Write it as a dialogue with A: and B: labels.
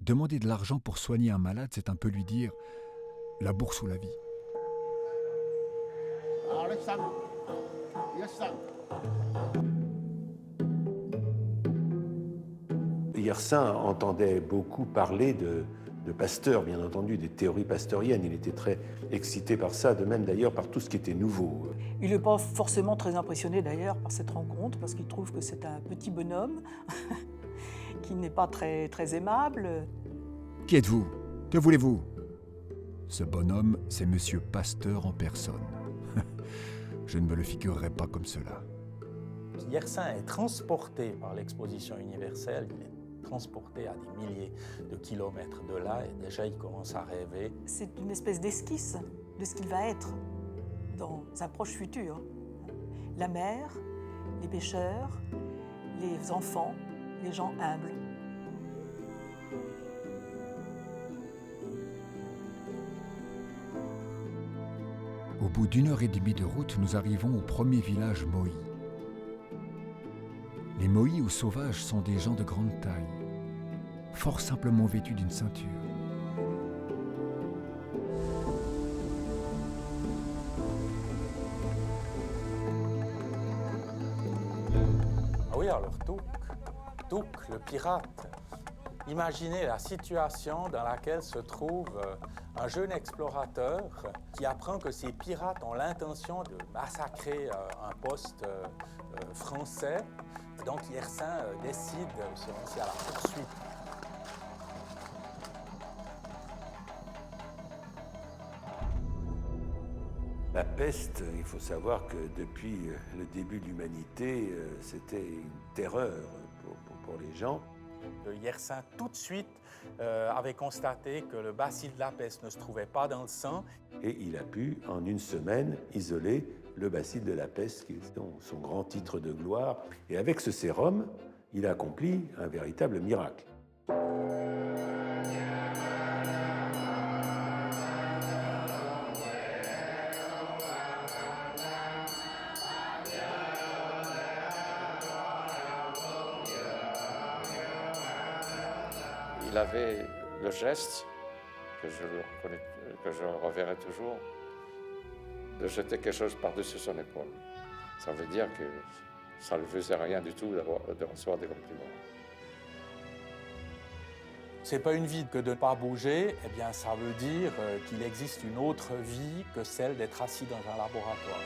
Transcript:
A: Demander de l'argent pour soigner un malade, c'est un peu lui dire la bourse ou la vie.
B: Yersin entendait beaucoup parler de Pasteur, bien entendu, des théories pasteuriennes. Il était très excité par ça, de même d'ailleurs par tout ce qui était nouveau.
C: Il n'est pas forcément très impressionné d'ailleurs par cette rencontre, parce qu'il trouve que c'est un petit bonhomme qui n'est pas très aimable.
A: Qui êtes-vous? Que voulez-vous? Ce bonhomme, c'est Monsieur Pasteur en personne. Je ne me le figurerai pas comme cela.
D: Yersin est transporté par l'exposition universelle, il est transporté à des milliers de kilomètres de là et déjà il commence à rêver.
C: C'est une espèce d'esquisse de ce qu'il va être dans un proche futur. La mer, les pêcheurs, les enfants, les gens humbles.
A: Au bout d'1 heure et demie de route, nous arrivons au premier village Mohi. Les Mohi ou sauvages sont des gens de grande taille, fort simplement vêtus d'une ceinture.
D: Ah oui, alors Touk, le pirate. Imaginez la situation dans laquelle se trouve un jeune explorateur qui apprend que ces pirates ont l'intention de massacrer un poste français. Donc Yersin décide de se lancer à la poursuite.
B: La peste, il faut savoir que depuis le début de l'humanité, c'était une terreur pour les gens.
D: Yersin, tout de suite, avait constaté que le bacille de la peste ne se trouvait pas dans le sang.
B: Et il a pu, en une semaine, isoler le bacille de la peste, qui est son grand titre de gloire. Et avec ce sérum, il a accompli un véritable miracle.
E: Il avait le geste, que je reverrai toujours, de jeter quelque chose par-dessus son épaule. Ça veut dire que ça ne lui faisait rien du tout de recevoir des compliments.
D: C'est pas une vie que de ne pas bouger, eh bien ça veut dire qu'il existe une autre vie que celle d'être assis dans un laboratoire.